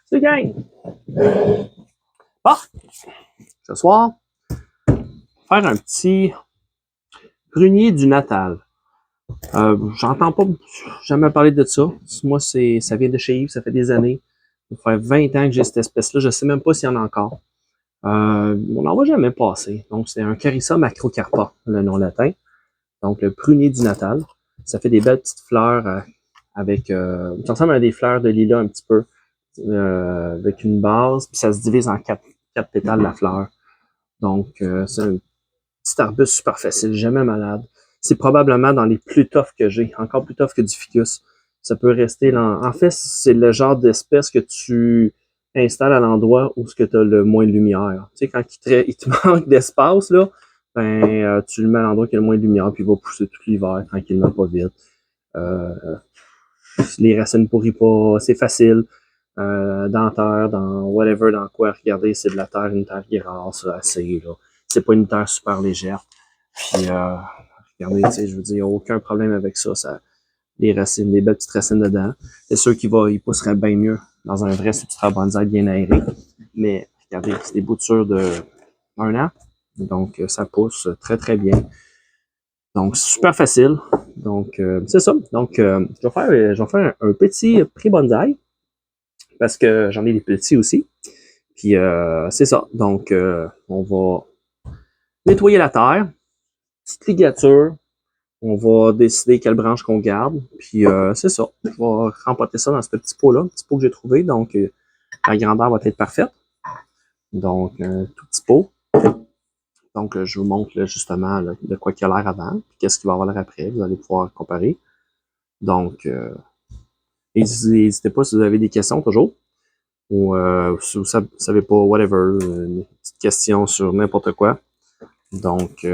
C'est gang! Bon, ce soir, faire un petit prunier du Natal. J'entends pas jamais parler de ça. Moi, ça vient de chez Yves, ça fait des années. Ça fait 20 ans que j'ai cette espèce-là. Je sais même pas s'il y en a encore. On n'en voit jamais passer. Donc, c'est un Carissa macrocarpa, le nom latin. Donc, le prunier du Natal. Ça fait des belles petites fleurs avec... ça ressemble à des fleurs de lilas un petit peu. Avec une base, puis ça se divise en quatre pétales la fleur. Donc, c'est un petit arbuste super facile, jamais malade. C'est probablement dans les plus toughs que j'ai, encore plus tough que du ficus. Ça peut rester là. En fait, c'est le genre d'espèce que tu installes à l'endroit où tu as le moins de lumière. Tu sais, quand il te manque d'espace, là, tu le mets à l'endroit qui a le moins de lumière, puis il va pousser tout l'hiver, tranquillement, pas vite. Euh, les racines pourrissent pas, c'est facile. Dans terre, dans whatever, dans quoi, regardez, c'est de la terre, une terre grasse, assez, là. C'est pas une terre super légère. Puis, regardez, tu sais, je veux dire, aucun problème avec ça. Les racines, des belles petites racines dedans. C'est sûr il pousserait bien mieux dans un vrai substrat bonsaï bien aéré. Mais, regardez, c'est des boutures de 1 an. Donc, ça pousse très bien. Donc, super facile. Donc, c'est ça. Donc, je vais faire un petit prix bonsaï parce que j'en ai des petits aussi. Puis c'est ça. Donc, on va nettoyer la terre, petite ligature. On va décider quelle branche qu'on garde. Puis c'est ça. Je vais rempoter ça dans ce petit pot-là, petit pot que j'ai trouvé. Donc, la grandeur va être parfaite. Donc, un tout petit pot. Donc, je vous montre là, justement là, de quoi il a l'air avant, puis qu'est-ce qu'il va avoir l'air après. Vous allez pouvoir comparer. Donc, n'hésitez pas si vous avez des questions toujours. Ou si vous ne savez pas, whatever, une petite question sur n'importe quoi. Donc,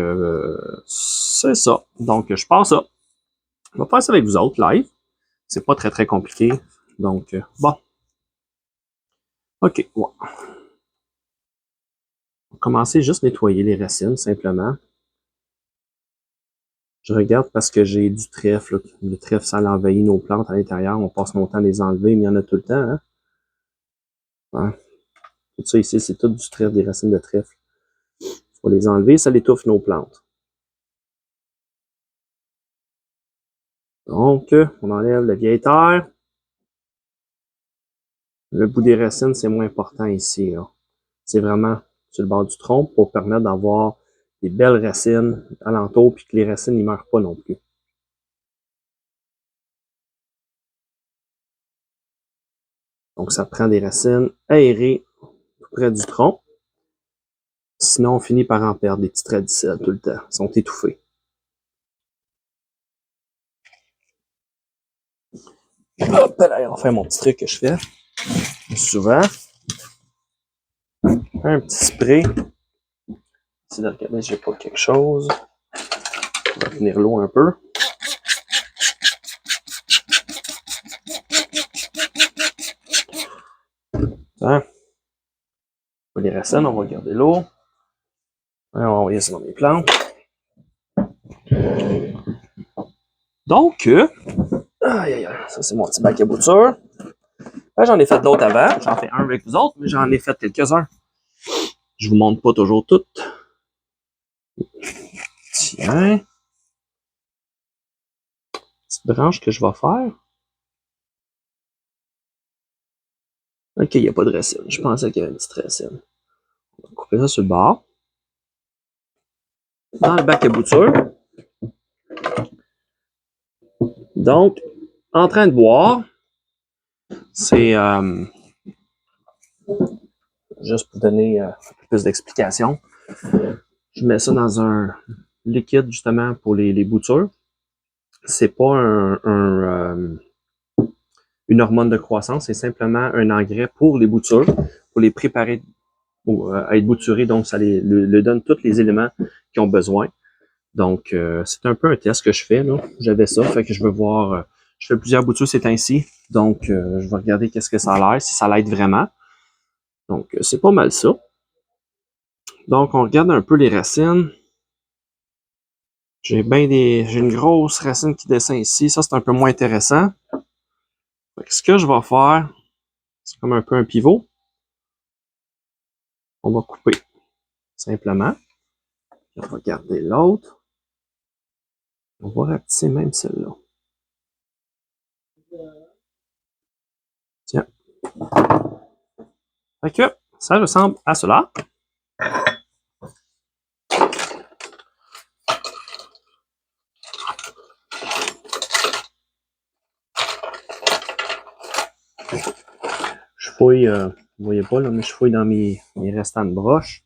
c'est ça. Donc, je pars ça. On va faire ça avec vous autres, live. C'est pas très compliqué. Donc, bon. OK, ouais. On va commencer juste nettoyer les racines, simplement. Je regarde parce que j'ai du trèfle. Là. Le trèfle, ça envahit nos plantes à l'intérieur. On passe mon temps à les enlever, mais il y en a tout le temps. Hein? Ouais. Tout ça ici, c'est tout du trèfle, des racines de trèfle. Il faut les enlever, ça l'étouffe nos plantes. Donc, on enlève la vieille terre. Le bout des racines, c'est moins important ici. Là. C'est vraiment sur le bord du tronc pour permettre d'avoir des belles racines alentour puis que les racines ne meurent pas non plus. Donc, ça prend des racines aérées tout près du tronc. Sinon, on finit par en perdre des petites radicelles tout le temps. Ils sont étouffés. Hop là, on fait mon petit truc que je fais souvent. Un petit spray. Essayer de regarder si j'ai pas quelque chose. On va tenir l'eau un peu. Hein? Les racines, on va garder l'eau. On va envoyer ça dans mes plantes. Donc, ça c'est mon petit bac à bouture. J'en ai fait d'autres avant. J'en fais un avec vous autres, mais j'en ai fait quelques-uns. Je vous montre pas toujours toutes. Tiens. Petite branche que je vais faire. Ok, il n'y a pas de racine. Je pensais qu'il y avait une petite racine. On va couper ça sur le bord. Dans le bac à bouture. Donc, en train de boire, c'est juste pour donner un peu plus d'explication. Je mets ça dans un liquide justement pour les boutures. C'est pas une hormone de croissance, c'est simplement un engrais pour les boutures, pour les préparer à être bouturés. Donc, ça le donne tous les éléments qu'ils ont besoin. Donc, c'est un peu un test que je fais. Là. J'avais ça, fait que je veux voir. Je fais plusieurs boutures ces temps-ci. Donc, je vais regarder qu'est-ce que ça a l'air, si ça l'aide vraiment. Donc, c'est pas mal ça. Donc, on regarde un peu les racines. J'ai une grosse racine qui descend ici. Ça, c'est un peu moins intéressant. Fait que ce que je vais faire, C'est comme un peu un pivot. On va couper simplement. Puis on va garder l'autre. On va rapetisser même celle-là. Tiens. Fait que ça ressemble à cela. Je fouille, vous voyez pas là, mais je fouille dans mes restants de broches.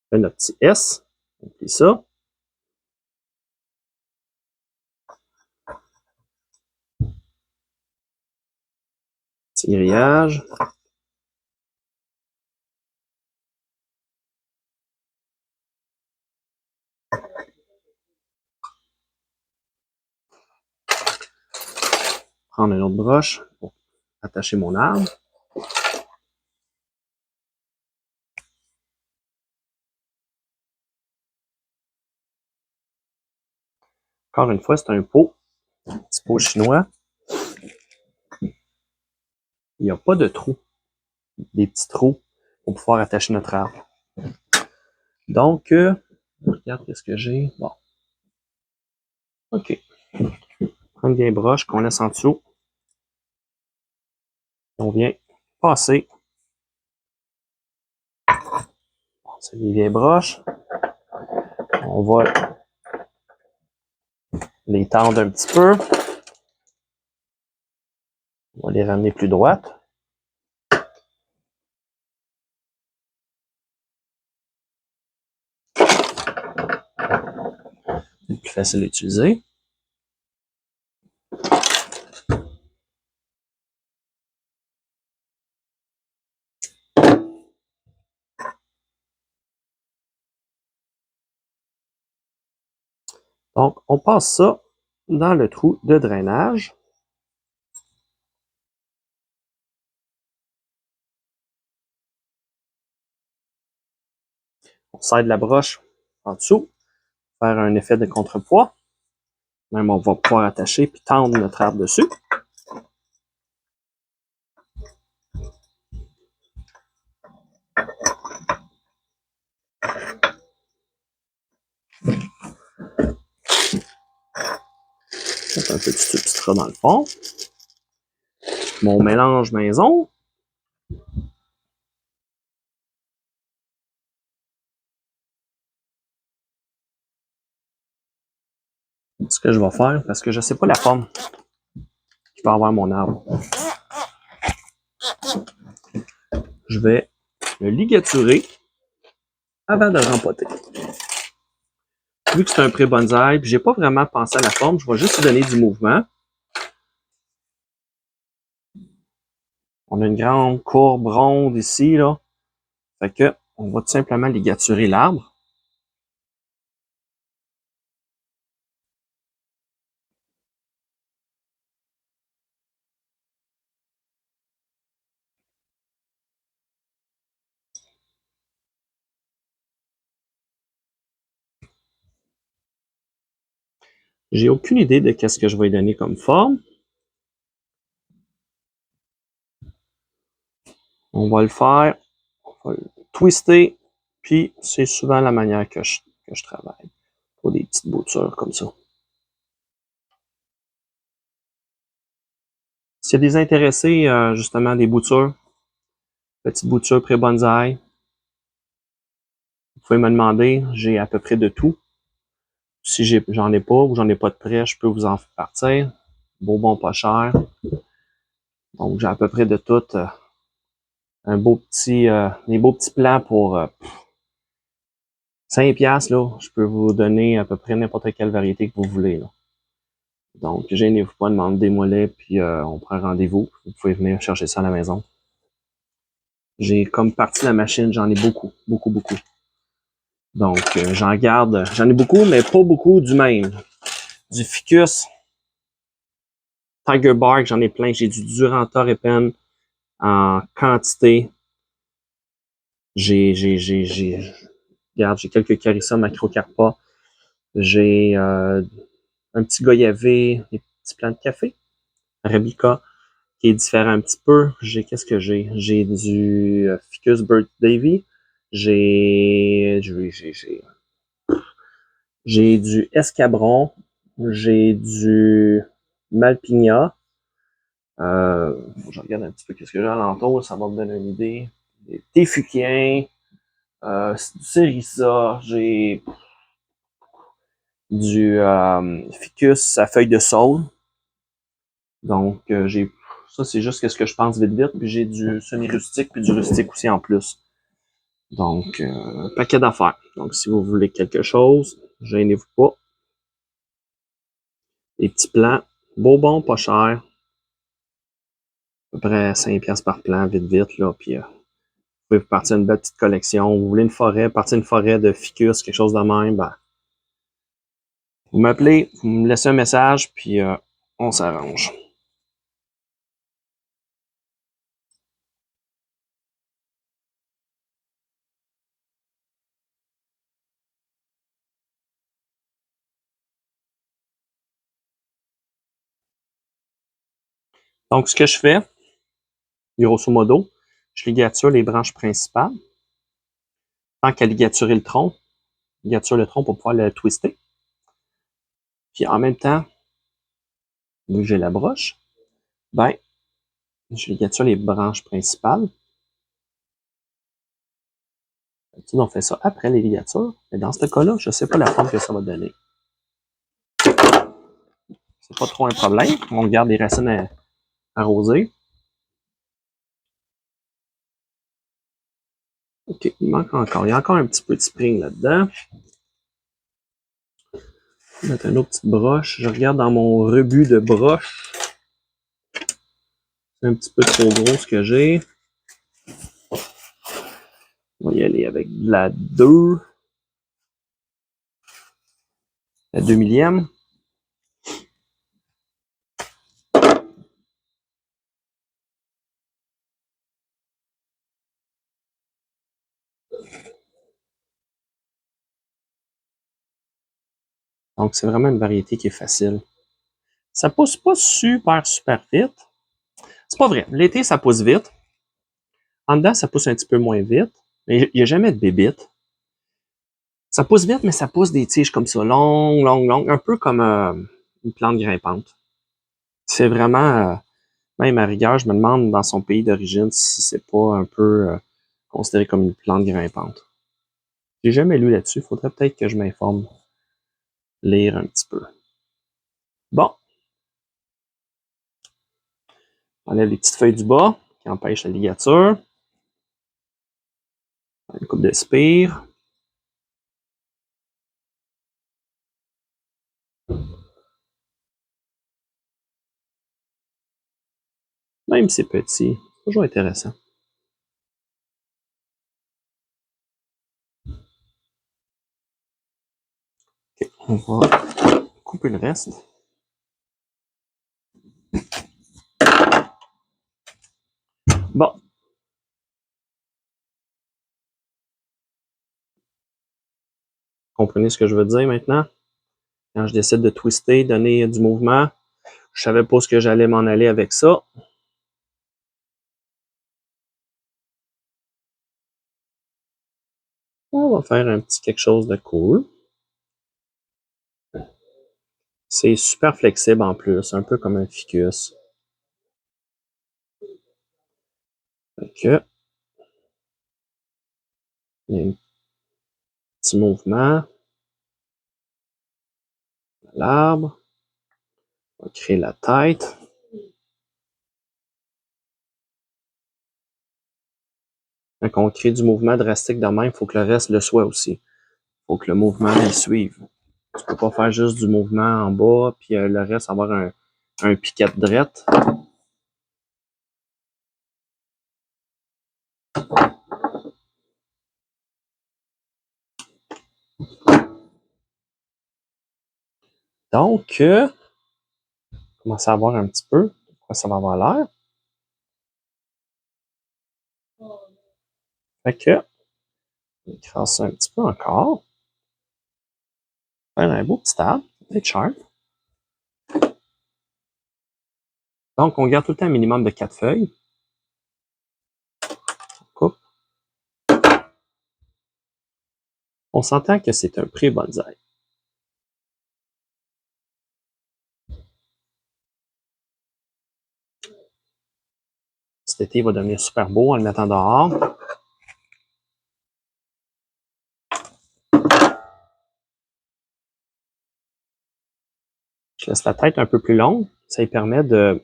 Je fais notre petit S. On plie ça. Petit grillage. Prendre une autre broche pour attacher mon arbre. Encore une fois, c'est un pot. Un petit pot chinois. Il n'y a pas de trous. Des petits trous pour pouvoir attacher notre arbre. Donc, regarde ce que j'ai. Bon. OK. Prendre une vieille broche qu'on laisse en dessous. On vient passer. Bon, c'est des vieilles broches. On va les tendre un petit peu. On va les ramener plus droites. C'est plus facile à utiliser. Donc, on passe ça dans le trou de drainage. On serre la broche en dessous, faire un effet de contrepoids. Même on va pouvoir attacher puis tendre notre arbre dessus. Mettre un petit substrat dans le fond. Mon mélange maison. Ce que je vais faire, parce que je ne sais pas la forme qui va avoir mon arbre. Je vais le ligaturer avant de le rempoter. Vu que c'est un pré-bonsaï, puis j'ai pas vraiment pensé à la forme, je vais juste lui donner du mouvement. On a une grande courbe ronde ici, là. Fait que, on va tout simplement ligaturer l'arbre. J'ai aucune idée de qu'est-ce que je vais lui donner comme forme. On va le faire, on va le twister, puis c'est souvent la manière que je travaille. Pour des petites boutures comme ça. S'il y a des intéressés, justement, des boutures, petites boutures pré-bonsaï, vous pouvez me demander, j'ai à peu près de tout. Si j'en ai pas ou j'en ai pas de prêt, je peux vous en faire partir. Beau bon pas cher. Donc j'ai à peu près de tout. Des beaux petits plans pour 5 piastres, là. Je peux vous donner à peu près n'importe quelle variété que vous voulez, là. Donc, gênez-vous pas, demandez-moi les, puis on prend rendez-vous. Vous pouvez venir chercher ça à la maison. J'ai comme partie la machine, j'en ai beaucoup, beaucoup, beaucoup. Donc, j'en ai beaucoup, mais pas beaucoup du même. Du ficus, Tiger Bark, j'en ai plein. J'ai du Duranta Repen en quantité. Regarde, j'ai quelques Carissa Macrocarpa. J'ai un petit goyavé, des petits plants de café, Arabica, qui est différent un petit peu. Qu'est-ce que j'ai? J'ai du Ficus Bird Davy. J'ai du Escabron. J'ai du Malpigna. Je regarde un petit peu qu'est-ce que j'ai alentour, ça va me donner une idée. Des Téfuquiens, du Cérissa, j'ai du Ficus à feuille de saule. Donc, j'ai ça, c'est juste ce que je pense vite vite. Puis j'ai du semi-rustique, puis du rustique aussi en plus. Donc, un paquet d'affaires. Donc, si vous voulez quelque chose, gênez-vous pas. Des petits plants, beau bon, pas cher. À peu près 5$ par plan, vite vite, là. Puis, vous pouvez partir une belle petite collection. Vous voulez une forêt, partir une forêt de ficus, quelque chose de même, ben, vous m'appelez, vous me laissez un message, puis on s'arrange. Donc, ce que je fais, grosso modo, je ligature les branches principales. Tant qu'à ligaturer le tronc, ligature le tronc pour pouvoir le twister. Puis en même temps, vu que j'ai la broche, ben, je ligature les branches principales. On fait ça après les ligatures. Mais dans ce cas-là, je ne sais pas la forme que ça va donner. C'est pas trop un problème. On garde les racines arrosées. OK, il manque encore. Il y a encore un petit peu de spring là-dedans. Je vais mettre une autre petite broche. Je regarde dans mon rebut de broche. C'est un petit peu trop gros ce que j'ai. On va y aller avec de la 2. La 2 millième. Donc, c'est vraiment une variété qui est facile. Ça pousse pas super vite. C'est pas vrai. L'été, ça pousse vite. En dedans, ça pousse un petit peu moins vite. Mais il n'y a jamais de bébites. Ça pousse vite, mais ça pousse des tiges comme ça, longues. Un peu comme une plante grimpante. C'est vraiment, même à rigueur, je me demande dans son pays d'origine si c'est pas un peu considéré comme une plante grimpante. J'ai jamais lu là-dessus. Faudrait peut-être que je m'informe. Lire un petit peu. Bon. On enlève les petites feuilles du bas qui empêchent la ligature. Une coupe de spire. Même si c'est petit, c'est toujours intéressant. OK, on va couper le reste. Bon. Comprenez ce que je veux dire maintenant? Quand je décide de twister, donner du mouvement, je savais pas ce que j'allais m'en aller avec ça. On va faire un petit quelque chose de cool. C'est super flexible en plus, un peu comme un ficus. Fait que, il y a un petit mouvement. L'arbre. On va créer la tête. Quand on crée du mouvement drastique de même, il faut que le reste le soit aussi. Il faut que le mouvement le suive. Tu peux pas faire juste du mouvement en bas, puis le reste avoir un piquet de drette. Donc, commencer à voir un petit peu de quoi ça va avoir l'air. Fait que, on écrase ça un petit peu encore. Faire un beau petit arbre, peut-être sharp. Donc, on garde tout le temps un minimum de 4 feuilles. On coupe. On s'entend que c'est un pré-bonsaï. Cet été, il va devenir super beau en le mettant dehors. Je laisse la tête un peu plus longue. Ça lui permet de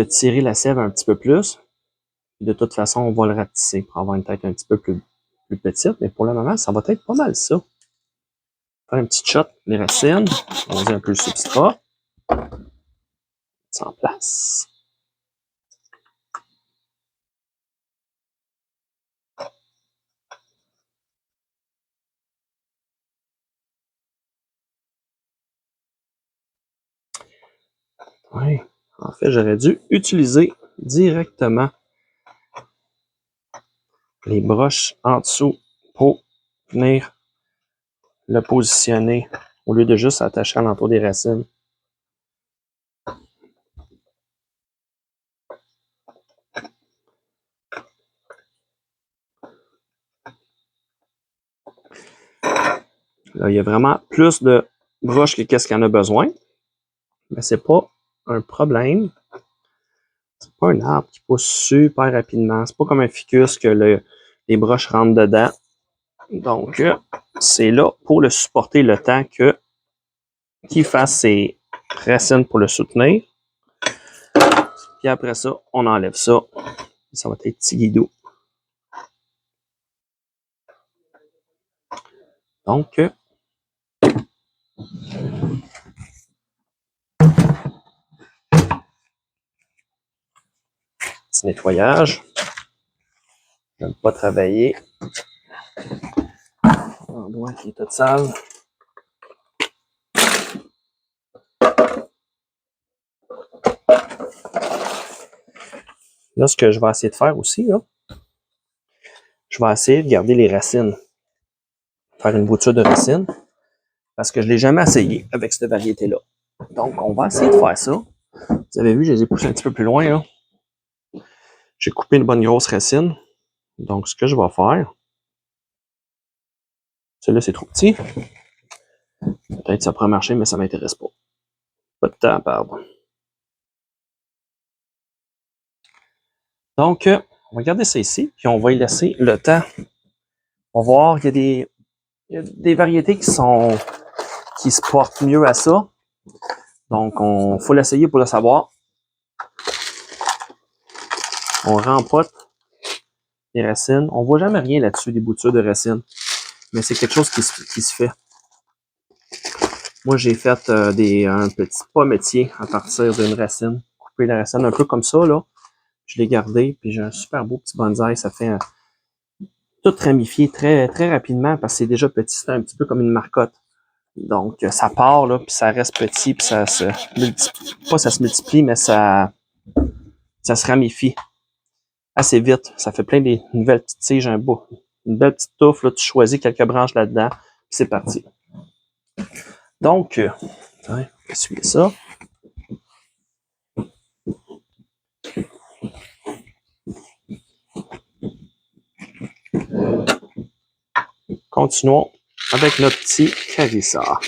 tirer la sève un petit peu plus. De toute façon, on va le rapetisser pour avoir une tête un petit peu plus petite. Mais pour le moment, ça va être pas mal ça. Faire un petit shot, les racines. On va un peu le substrat. Ça en place. Oui. En fait, j'aurais dû utiliser directement les broches en dessous pour venir le positionner au lieu de juste attacher à l'entour des racines. Là, il y a vraiment plus de broches que qu'est-ce qu'il y en a besoin. Mais c'est pas un problème. C'est pas un arbre qui pousse super rapidement. C'est pas comme un ficus que les broches rentrent dedans. Donc, c'est là pour le supporter le temps qu'il fasse ses racines pour le soutenir. Puis après ça, on enlève ça. Ça va être petit guidou. Donc, petit nettoyage. Je n'aime pas travailler. L'endroit qui est tout sale. Là, ce que je vais essayer de faire aussi, là, je vais essayer de garder les racines. Faire une bouture de racines. Parce que je ne l'ai jamais essayé avec cette variété-là. Donc, on va essayer de faire ça. Vous avez vu, je les ai poussés un petit peu plus loin, là. J'ai coupé une bonne grosse racine. Donc, ce que je vais faire, celui-là, c'est trop petit. Peut-être que ça pourrait marcher, mais ça ne m'intéresse pas. Pas de temps à perdre. Donc, on va garder ça ici, puis on va y laisser le temps. On va voir qu'il y a des variétés qui se portent mieux à ça. Donc, il faut l'essayer pour le savoir. On rempote les racines. On ne voit jamais rien là-dessus, des boutures de racines. Mais c'est quelque chose qui se fait. Moi, j'ai fait un petit pommetier à partir d'une racine. Couper la racine un peu comme ça, là. Je l'ai gardé, puis j'ai un super beau petit bonsaï. Ça fait tout ramifié très, très rapidement parce que c'est déjà petit. C'est un petit peu comme une marcotte. Donc, ça part, là, puis ça reste petit, puis ça se multiplie. Pas ça se multiplie, mais ça se ramifie assez vite. Ça fait plein de nouvelles petites tiges, un beau. Une belle petite touffe, là, tu choisis quelques branches là-dedans, puis c'est parti. Donc, essuyer ça. Continuons avec notre petit carissa.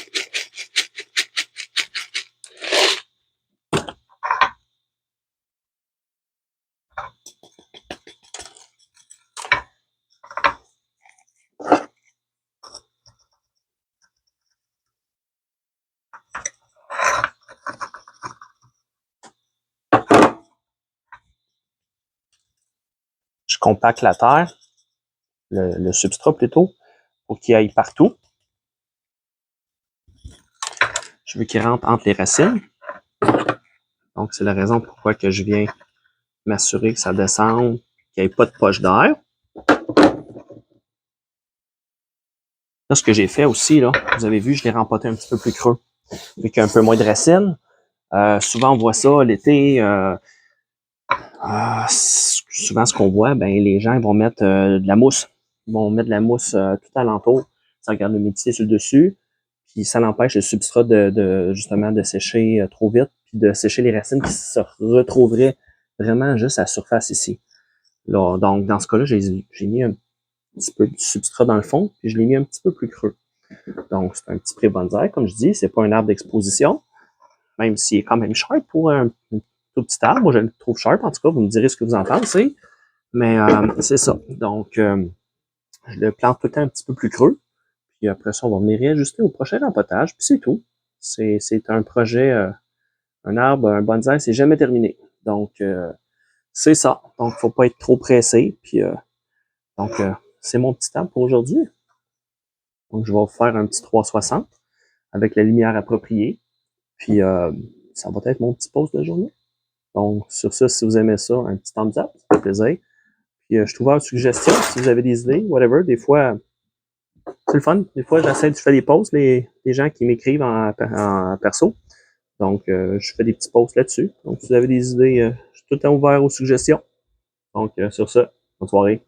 Je compacte la terre, le substrat plutôt, pour qu'il aille partout. Je veux qu'il rentre entre les racines. Donc, c'est la raison pourquoi que je viens m'assurer que ça descende, qu'il n'y ait pas de poche d'air. Là, ce que j'ai fait aussi, là, vous avez vu, je l'ai rempoté un petit peu plus creux. Avec un peu moins de racines. Souvent, on voit ça l'été. Souvent, ce qu'on voit, ben, les gens vont mettre de la mousse. Ils vont mettre de la mousse tout alentour. Ça garde l'humidité sur le dessus. Puis ça l'empêche le substrat justement de sécher trop vite, puis de sécher les racines qui se retrouveraient vraiment juste à la surface ici. Là, donc, dans ce cas-là, j'ai mis un petit peu de substrat dans le fond, puis je l'ai mis un petit peu plus creux. Donc, c'est un petit pré-bonsaï, comme je dis, c'est pas un arbre d'exposition, même s'il est quand même sharp pour un tout petit arbre. Moi, je le trouve sharp, en tout cas, vous me direz ce que vous en pensez. Mais c'est ça. Donc, je le plante tout le temps un petit peu plus creux. Puis après ça, on va venir réajuster au prochain rempotage, puis c'est tout. C'est un projet, un arbre, un bonsaï, c'est jamais terminé. Donc, c'est ça. Donc, faut pas être trop pressé. Puis, donc, c'est mon petit arbre pour aujourd'hui. Donc, je vais vous faire un petit 360 avec la lumière appropriée. Puis, ça va être mon petit post de la journée. Donc, sur ça, si vous aimez ça, un petit thumbs up, ça fait plaisir. Puis, je suis ouvert aux suggestions, si vous avez des idées, whatever. Des fois, c'est le fun. Des fois, je fais des posts, les gens qui m'écrivent en perso. Donc, je fais des petits posts là-dessus. Donc, si vous avez des idées, je suis tout le temps ouvert aux suggestions. Donc, sur ça, bonne soirée.